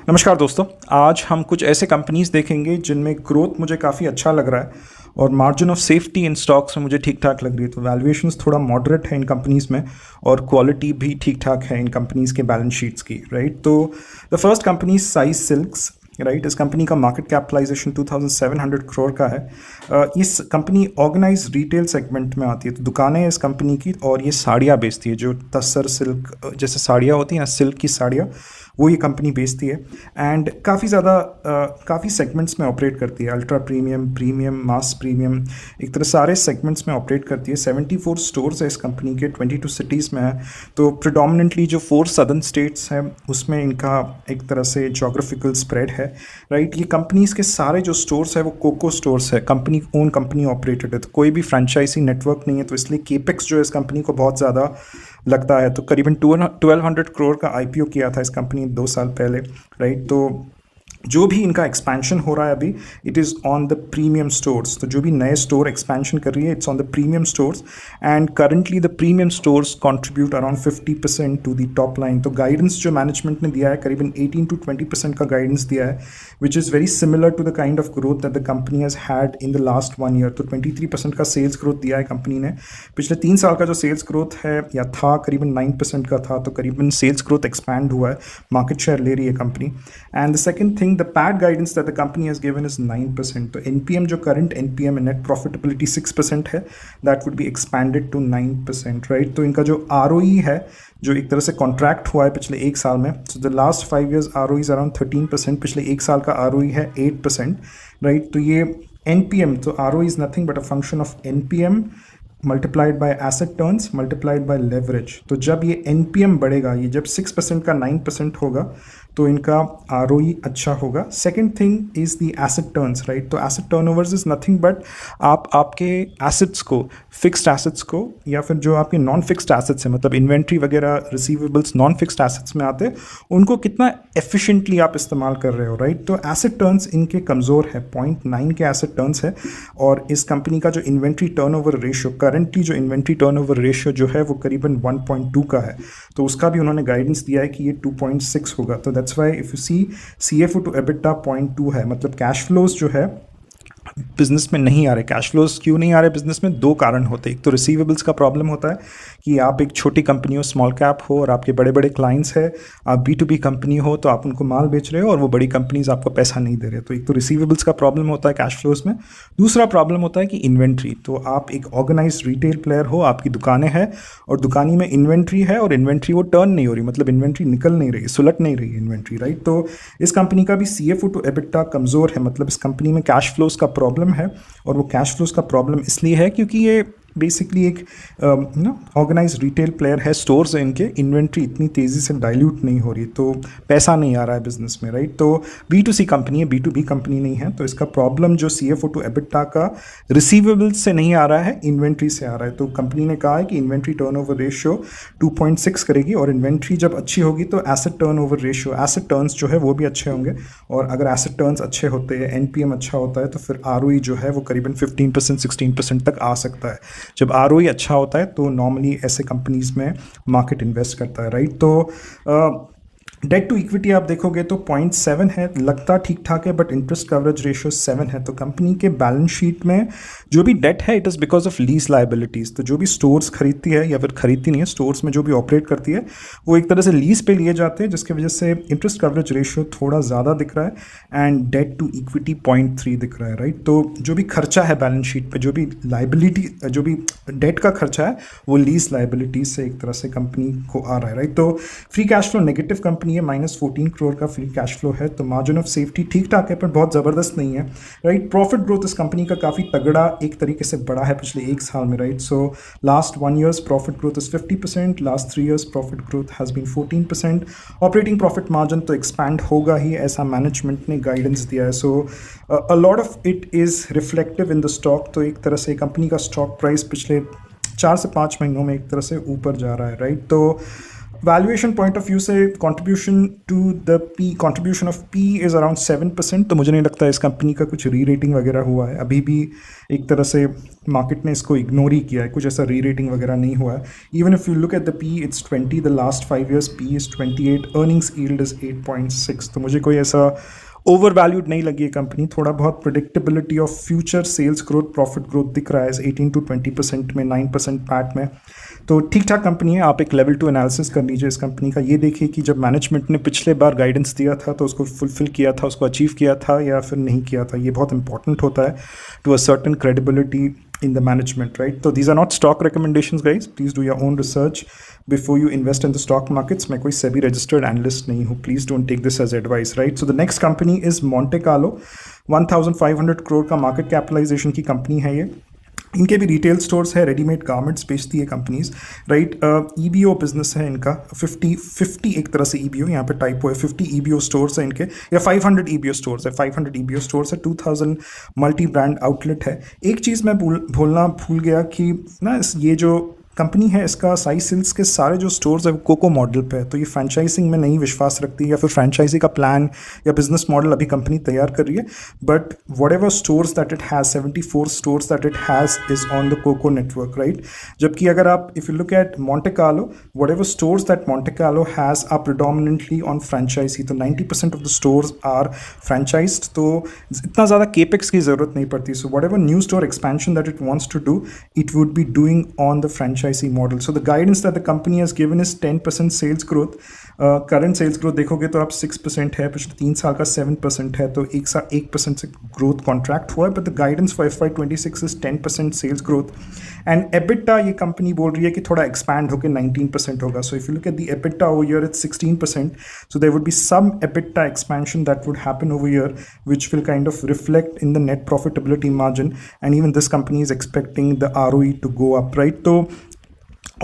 नमस्कार दोस्तों। आज हम कुछ ऐसे कंपनीज देखेंगे जिनमें ग्रोथ मुझे काफ़ी अच्छा लग रहा है और margin of safety in stocks में मुझे ठीक ठाक लग रही है। तो वैल्यूएशंस थोड़ा मॉडरेट है इन कंपनीज में और क्वालिटी भी ठीक ठाक है इन कंपनीज के बैलेंस शीट्स की, राइट। तो the first company size silks, right. इस कंपनी का मार्केट कैपिटलाइजेशन 2700 करोड़ का है। इस कंपनी ऑर्गेनाइज रिटेल सेगमेंट में आती है, तो दुकानें हैं इस कंपनी की और ये साड़ियाँ बेचती है, जो तसर सिल्क जैसे साड़ियाँ होती हैं ना, सिल्क की साड़ियाँ, वो ये कंपनी बेचती है। एंड काफ़ी सेगमेंट्स में ऑपरेट करती है, अल्ट्रा प्रीमियम, प्रीमियम, मास प्रीमियम, एक तरह सारे सेगमेंट्स में ऑपरेट करती है। 74 स्टोर्स है इस कंपनी के, 22 सिटीज़ में है। तो प्रिडोमिनेंटली जो 4 सदर्न स्टेट्स हैं उसमें इनका एक तरह से जोग्राफिकल स्प्रेड है, राइट। ये कंपनीज़ के सारे जो स्टोर्स है वो कोको स्टोर्स है, कंपनी ओन, कंपनी ऑपरेटेड है, तो कोई भी फ्रेंचाइजी नेटवर्क नहीं है। तो इसलिए केपेक्स जो है इस कंपनी को बहुत ज़्यादा लगता है। तो करीबन 1200 करोड़ का आईपीओ किया था इस कंपनी 2 साल पहले, राइट। तो जो भी इनका एक्सपेंशन हो रहा है अभी, it is on the premium stores. तो जो भी नए स्टोर एक्सपेंशन कर रही है, it's on the premium stores and currently the premium stores contribute around 50% to the top line. तो गाइडेंस जो मैनेजमेंट ने दिया है, करीबन 18 to 20% का गाइडेंस दिया है, which is very similar to the kind of growth that the company has had in the last 1 year. तो 23% का सेल्स ग्रोथ दिया है कंपनी ने। पिछले 3 साल का जो सेल्स ग्रोथ है या था, करीबन 9% का था, तो करीबन सेल्स ग्रोथ एक्सपैंड हुआ है, मार्केट शेयर ले रही है company. And the second thing, the PAT guidance that the company has given is 9%. तो NPM जो current NPM and net profitability 6% है, that would be expanded to 9%, right? तो इनका जो ROE है, जो एक तरह से कॉन्ट्रैक्ट हुआ है पिछले 1 साल में, so the last 5 years ROE is around 13%, पिछले 1 साल का ROE है 8%, right? तो ये NPM, तो ROE is nothing but a function of NPM multiplied by asset turns multiplied by leverage. तो जब ये NPM बढ़ेगा, ये जब 6% का 9% होगा, तो इनका ROE अच्छा होगा। Second thing is the asset turns, right. तो asset turnovers is nothing but आपके एसेट्स को, फिक्स्ड एसेट्स को, या फिर जो आपके नॉन फिक्स्ड एसेट्स हैं, मतलब इन्वेंट्री वगैरह, रिसीवेबल्स नॉन फिक्स्ड एसेट्स में आते हैं, उनको कितना एफिशिएंटली आप इस्तेमाल कर रहे हो, राइट। तो एसेट टर्न्स इनके कमज़ोर है, 0.9 के एसेट टर्न्स है। और इस कंपनी का जो इन्वेंट्री टर्नओवर रेशियो, करंटली जो इन्वेंट्री टर्नओवर रेशियो जो है वो करीबन 1.2 का है। तो उसका भी उन्होंने गाइडेंस दिया है कि ये 2.6 होगा। तो that's why if you see CFO to EBITDA 0.2 है, मतलब कैश फ्लोज जो है बिजनेस में नहीं आ रहे। कैश फ्लोज क्यों नहीं आ रहे बिजनेस में? 2 कारण होते हैं। एक तो रिसीवेबल्स का प्रॉब्लम होता है कि आप एक छोटी कंपनी हो, स्मॉल कैप हो, और आपके बड़े बड़े क्लाइंट्स है, आप B2B कंपनी हो, तो आप उनको माल बेच रहे हो और वो बड़ी कंपनीज आपको पैसा नहीं दे रहे। तो एक तो रिसीवेबल्स का प्रॉब्लम होता है कैश फ्लोज में। दूसरा प्रॉब्लम होता है कि इन्वेंट्री। तो आप एक ऑर्गेनाइज रिटेल प्लेयर हो, आपकी दुकानें हैं और दुकानी में इन्वेंट्री है और इन्वेंट्री वो टर्न नहीं हो रही, मतलब इन्वेंट्री निकल नहीं रही, सुलट नहीं रही इन्वेंट्री, राइट। तो इस कंपनी का भी CFO टू EBITDA कमज़ोर है, मतलब इस कंपनी में कैश फ्लोज का प्रॉब्लम है। और वो कैश फ्लोज का प्रॉब्लम इसलिए है क्योंकि ये बेसिकली एक ऑर्गेनाइज रिटेल प्लेयर है, स्टोर्स हैं इनके, इन्वेंट्री इतनी तेज़ी से डाइल्यूट नहीं हो रही, तो पैसा नहीं आ रहा है बिजनेस में, राइट। तो B2C कंपनी है, B2B कंपनी नहीं है। तो इसका प्रॉब्लम जो CFO टू EBITDA का रिसीवेबल्स से नहीं आ रहा है, इन्वेंट्री से आ रहा है। तो कंपनी ने कहा है कि इन्वेंट्री टर्नओवर रेशियो 2.6 करेगी, और इन्वेंट्री जब अच्छी होगी तो asset turnover ratio, asset turns जो है वो भी अच्छे होंगे। और अगर एसेट टर्न्स अच्छे होते हैं, NPM अच्छा होता है, तो फिर ROE जो है वो करीबन 15% 16% तक आ सकता है। जब ROE अच्छा होता है तो नॉर्मली ऐसे कंपनीज में मार्केट इन्वेस्ट करता है, राइट। तो डेट टू इक्विटी आप देखोगे तो 0.7 है, लगता ठीक ठाक है, बट इंटरेस्ट कवरेज रेशियो 7 है। तो कंपनी के बैलेंस शीट में जो भी डेट है, it is because of lease liabilities. तो जो भी स्टोर्स खरीदती है या फिर खरीदती नहीं है, स्टोर्स में जो भी ऑपरेट करती है, वो एक तरह से लीज पे लिए जाते हैं, जिसकी वजह से इंटरेस्ट कवरेज रेशियो थोड़ा ज़्यादा दिख रहा है एंड डेट टू इक्विटी 0.3 दिख रहा है, राइट। तो जो भी खर्चा है बैलेंस शीट पे, जो भी लाइबिलिटी, जो भी डेट का खर्चा है, वो लीज लाइबिलिटीज से एक तरह से कंपनी को आ रहा है, राइट। तो free cash flow negative company है, -14 करोड़ का फ्री कैश फ्लो है। तो मार्जिन ऑफ सेफ्टी ठीक ठाक है, पर बहुत ज़बरदस्त नहीं है, राइट। प्रॉफिट ग्रोथ इस कंपनी का काफ़ी तगड़ा एक तरीके से बड़ा है पिछले 1 साल में, right. So last 1 years profit growth is 50%, last 3 years profit growth has been 14%। Operating profit margin तो एक्सपैंड होगा ही, ऐसा मैनेजमेंट ने गाइडेंस दिया है। So a lot of it is reflective in the stock. तो एक तरह से कंपनी का स्टॉक प्राइस पिछले 4 से 5 महीनों में एक तरह से ऊपर जा रहा है, राइट। तो वैल्यूएशन पॉइंट ऑफ व्यू से contribution of P is around 7%, तो मुझे नहीं लगता इस कंपनी का कुछ री रेटिंग वगैरह हुआ है अभी भी। एक तरह से मार्केट ने इसको इग्नोर ही किया है, कुछ ऐसा री रेटिंग वगैरह नहीं हुआ है। Even if you look at the P it's 20, the last 5 years P is 28, earnings yield is 8.6, तो मुझे कोई ऐसा ओवर वैल्यूड नहीं लगी है कंपनी। थोड़ा बहुत predictability of future sales growth, profit growth दिख रहा है 18 to 20% में, 9% पैट में, तो ठीक ठाक कंपनी है। आप एक लेवल 2 एनालिसिस कर लीजिए इस कंपनी का, ये देखिए कि जब मैनेजमेंट ने पिछले बार गाइडेंस दिया था तो उसको फुलफिल किया था, उसको अचीव किया था या फिर नहीं किया था। ये बहुत इंपॉर्टेंट होता है to a certain credibility in the management, right? So these are not stock recommendations, guys. Please do your own research before you invest in the stock markets. मैं कोई SEBI registered analyst नहीं हूँ. Please don't take this as advice, right? So the next company is Monte Carlo. 1,500 crore का market capitalization की company है ये। इनके भी रिटेल स्टोर्स है, रेडीमेड गारमेंट्स बेचती है कंपनीज, राइट। ईबीओ बिजनेस है इनका, 50 एक तरह से ईबीओ, यहाँ पे टाइपो है, 50 ईबीओ स्टोर्स है इनके, या 500 ईबीओ स्टोर्स है, 500 ईबीओ स्टोर्स है, 2000 मल्टी ब्रांड आउटलेट है। एक चीज़ मैं बोलना भूल गया कि ना ये जो कंपनी है इसका साई सिल्क्स के सारे जो स्टोर्स है वो कोको मॉडल पे है, तो ये फ्रेंचाइजिंग में नहीं विश्वास रखती या फिर फ्रेंचाइजी का प्लान या बिजनेस मॉडल अभी कंपनी तैयार कर रही है। But whatever stores that it has, 74 stores that it has is on the COCO network, right. जबकि अगर आप if you look at Monte Carlo, whatever stores that Monte Carlo has are predominantly on franchisee, तो 90% of the stores are franchised, तो इतना ज़्यादा capex की ज़रूरत नहीं पड़ती। So whatever new store expansion that it wants to do, it would be doing on the franchisee model. So the guidance that the company has given is 10% sales growth. Current sales growth देखोगे तो आप 6% है, पिछले 3 साल का 7% है, तो 1% से ग्रोथ कॉन्ट्रैक्ट हुआ है। But the guidance for FY26 is 10% sales growth and EBITDA ये कंपनी बोल रही है कि थोड़ा एक्सपैंड होकर 19% होगा। So if you look at the EBITDA over year it's 16%, so there would be some EBITDA expansion that would happen over here which will kind of reflect in the net profitability margin, and even this company is expecting the ROE to go up, right? तो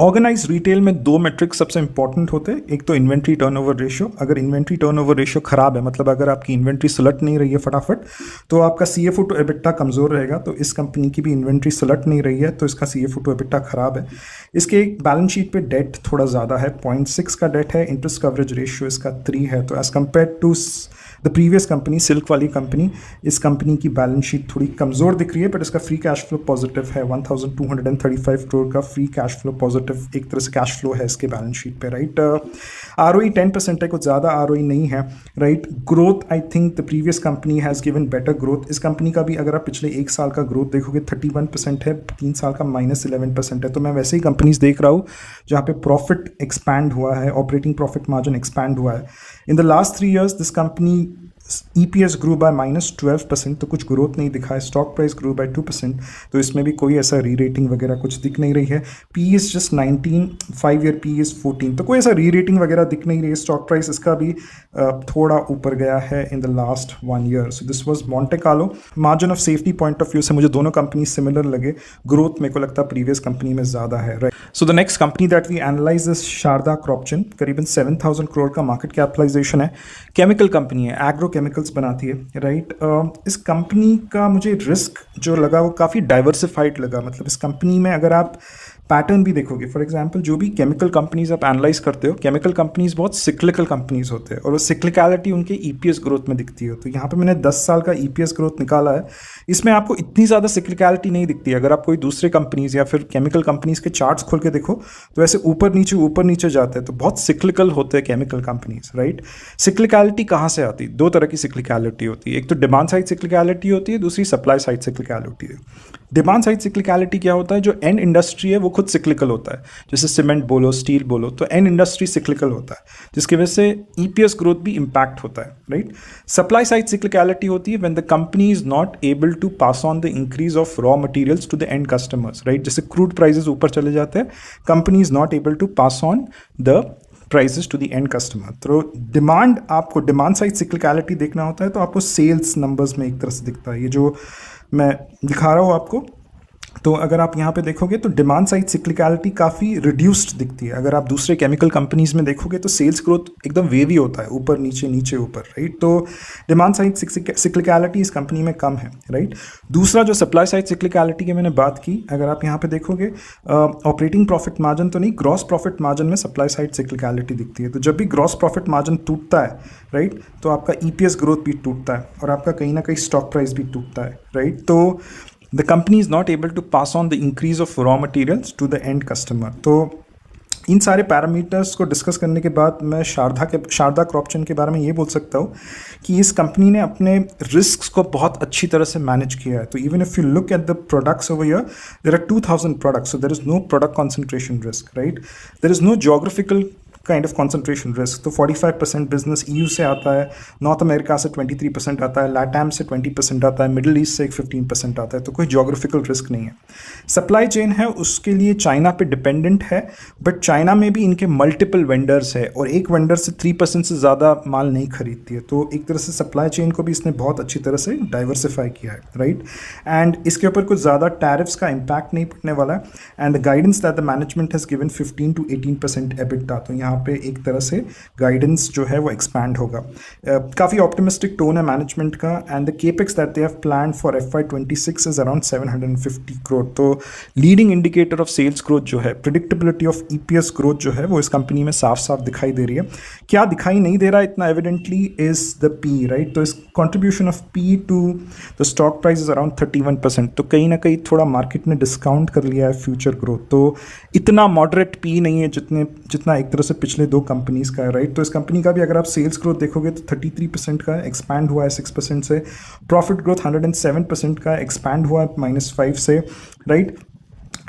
organise retail में 2 matrix सबसे important होते हैं। एक तो inventory turnover ratio, अगर inventory turnover ratio खराब है, मतलब अगर आपकी इन्वेंट्री सुलट नहीं रही है फटाफट, तो आपका CFO टू EBITDA कमज़ोर रहेगा। तो इस कंपनी की भी इन्वेंट्री सुलट नहीं रही है, तो इसका CFO टू EBITDA खराब है। इसके बैलेंस शीट पे डेट थोड़ा ज़्यादा है, 0.6 का डेट है, इंटरेस्ट कवरेज रेशियो इसका 3 है। तो as compare to the previous company, silk वाली कंपनी, इस कंपनी की बैलेंस शीट थोड़ी कमज़ोर दिख रही है, बट इसका फ्री कैश फ्लो पॉजिटिव है, 1235 करोड़ का फ्री कैश फ्लो पॉजिटिव एक तरह से कैश फ्लो है इसके बैलेंस शीट पे, राइट। ROE 10% है, कुछ ज़्यादा ROE नहीं है, right. Growth I think the previous company has given better growth. इस कंपनी का भी अगर आप पिछले 1 साल का ग्रोथ देखोगे 31% है, 3 साल का -11% है। तो मैं वैसे ही कंपनीज देख रहा हूँ जहाँ पे प्रॉफिट एक्सपैंड हुआ है, ऑपरेटिंग प्रॉफिट मार्जिन एक्सपैंड हुआ है। इन the last 3 years this company EPS grew by -12%, तो कुछ ग्रोथ नहीं दिखा है। स्टॉक प्राइस grew by 2%, तो इसमें भी कोई ऐसा री रेटिंग वगैरह कुछ दिख नहीं रही है। P is just 19, 5 year P is 14, तो कोई ऐसा री रेटिंग वगैरह दिख नहीं रही है। स्टॉक प्राइस इसका भी थोड़ा ऊपर गया है इन the last 1 year। So this was Monte Carlo. Margin of safety point of view से मुझे दोनों कंपनी सिमिलर लगे, ग्रोथ मेरे को लगता है प्रीवियस कंपनी में ज़्यादा है, right. So the next company that we analyse is Sharda Cropchem, करीबन 7,000 करोड़ का मार्केट कैपिटलाइजेशन है, केमिकल कंपनी है, एग्रो केमिकल्स बनाती है, राइट। इस कंपनी का मुझे रिस्क जो लगा वो काफ़ी डाइवर्सिफाइड लगा। मतलब इस कंपनी में अगर आप पैटर्न भी देखोगे, फॉर एग्जांपल जो भी केमिकल कंपनीज आप एनालाइज करते हो, केमिकल कंपनीज बहुत सिक्लिकल कंपनीज होते हैं और वो सिक्लिकलिटी उनके EPS ग्रोथ में दिखती है। तो यहाँ पे मैंने 10 साल का EPS ग्रोथ निकाला है, इसमें आपको इतनी ज़्यादा सिक्लिकलिटी नहीं दिखती है। अगर आप कोई दूसरे कंपनीज या फिर केमिकल कंपनीज के चार्ट्स खोल के देखो तो ऐसे ऊपर नीचे जाते हैं, तो बहुत सिक्लिकल होते हैं केमिकल कंपनीज, राइट। सिक्लिकलिटी कहाँ से आती है? 2 तरह की सिक्लिकलिटी होती है, एक तो डिमांड साइड सिक्लिकलिटी होती है, दूसरी सप्लाई साइड सिक्लिकलिटी है। डिमांड साइड सिक्लिकलिटी क्या होता है? जो एंड इंडस्ट्री है वो खुद सिक्लिकल होता है, जैसे सीमेंट बोलो, स्टील बोलो, तो एंड इंडस्ट्री सिक्लिकल होता है, जिसकी वजह से EPS ग्रोथ भी इम्पैक्ट होता है, राइट। सप्लाई साइड सिक्लिकलिटी होती है when the company is not able to pass on the increase of raw materials to the end customers, right. जैसे क्रूड प्राइसेस ऊपर चले जाते हैं, company is not able to pass on the prices to the end customer. तो demand, आपको demand side cyclicality देखना होता है तो आपको सेल्स नंबर्स में एक तरह से दिखता है। ये जो मैं दिखा रहा हूँ आपको, तो अगर आप यहाँ पे देखोगे तो डिमांड साइड सिक्लिकलिटी काफ़ी रिड्यूस्ड दिखती है। अगर आप दूसरे केमिकल कंपनीज में देखोगे तो सेल्स ग्रोथ एकदम वेवी होता है, ऊपर नीचे नीचे ऊपर, राइट। तो डिमांड साइड सिक्लिकलिटी इस कंपनी में कम है, राइट। दूसरा जो सप्लाई साइड सिक्लिकलिटी की मैंने बात की, अगर आप यहाँ पे देखोगे ऑपरेटिंग प्रॉफिट मार्जिन तो नहीं, ग्रॉस प्रॉफिट मार्जिन में सप्लाई साइड सिक्लिकलिटी दिखती है। तो जब भी ग्रॉस प्रॉफिट मार्जिन टूटता है, राइट, तो आपका ईपीएस ग्रोथ भी टूटता है और आपका कहीं ना कहीं स्टॉक प्राइस भी टूटता है, राइट। तो the company is not able to pass on the increase of raw materials to the end customer। तो इन सारे पैरामीटर्स को डिस्कस करने के बाद मैं शारदा क्रॉपचन के बारे में ये बोल सकता हूँ कि इस कंपनी ने अपने रिस्क को बहुत अच्छी तरह से मैनेज किया है। तो even if you look at the products over here, there are 2000 products, so there is no product concentration risk, right. There is no geographical kind of concentration risk. तो 45% बिजनेस ईयू से आता है, north America से 23% आता है, लैटाम से 20% आता है, मिडिल ईस्ट से 15% आता है। तो कोई ज्योग्राफिकल रिस्क नहीं है। सप्लाई चेन है उसके लिए चाइना पे डिपेंडेंट है, बट चाइना में भी इनके मल्टीपल वेंडर्स है और एक वेंडर से 3% से ज़्यादा माल नहीं खरीदती है। तो एक तरह से सप्लाई चेन को भी इसने बहुत अच्छी तरह से डाइवर्सिफाई किया है, राइट। एंड इसके ऊपर कुछ ज़्यादा टैरिफ्स का इम्पैक्ट नहीं पड़ने वाला है। And the guidance that the management has given 15 to 18% EBITDA. तो यहाँ पे एक तरह से गाइडेंस जो है वो एक्सपैंड होगा। काफ़ी ऑप्टिमिस्टिक टोन है मैनेजमेंट का। And the capex that they have planned for FY26 is around 750 crore. तो leading indicator of sales growth जो है, प्रिडिक्टेबिलिटी ऑफ ईपीएस ग्रोथ जो है वो इस कंपनी में साफ साफ दिखाई दे रही है। क्या दिखाई नहीं दे रहा इतना evidently is the P, right. तो इस contribution of P to the stock price is around 31%। तो कहीं ना कहीं थोड़ा मार्केट ने डिस्काउंट कर लिया है फ्यूचर ग्रोथ। तो इतना मॉडरेट पी नहीं है जितना एक तरह से पिछले दो कंपनीज का है, राइट। तो इस कंपनी का भी अगर आप सेल्स ग्रोथ देखोगे तो 33% का एक्सपैंड हुआ है 6% से। प्रॉफिट ग्रोथ 107% का एक्सपैंड हुआ है -5 से, राइट।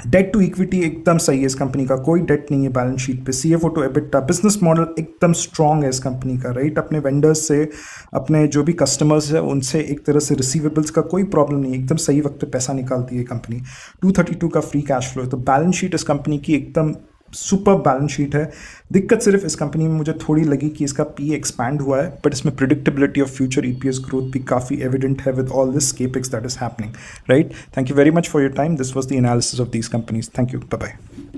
डेट टू इक्विटी एकदम सही है इस कंपनी का, कोई डेट नहीं है बैलेंस शीट पे। CFO to EBITDA, business model एकदम स्ट्रॉन्ग है इस कंपनी का, राइट। अपने वेंडर्स से, अपने जो भी कस्टमर्स है उनसे एक तरह से रिसीवेबल्स का कोई प्रॉब्लम नहीं है, एकदम सही वक्त पे पैसा निकालती है कंपनी। 232 का फ्री कैश फ्लो है। तो बैलेंस शीट इस कंपनी की एकदम सुपर बैलेंस शीट है। दिक्कत सिर्फ इस कंपनी में मुझे थोड़ी लगी कि इसका पी एक्सपैंड हुआ है, बट इसमें predictability of future EPS growth भी काफ़ी एविडेंट है with all this capex that is happening, right. Thank you very much for your time. This was the analysis of these companies. Thank you, bye bye.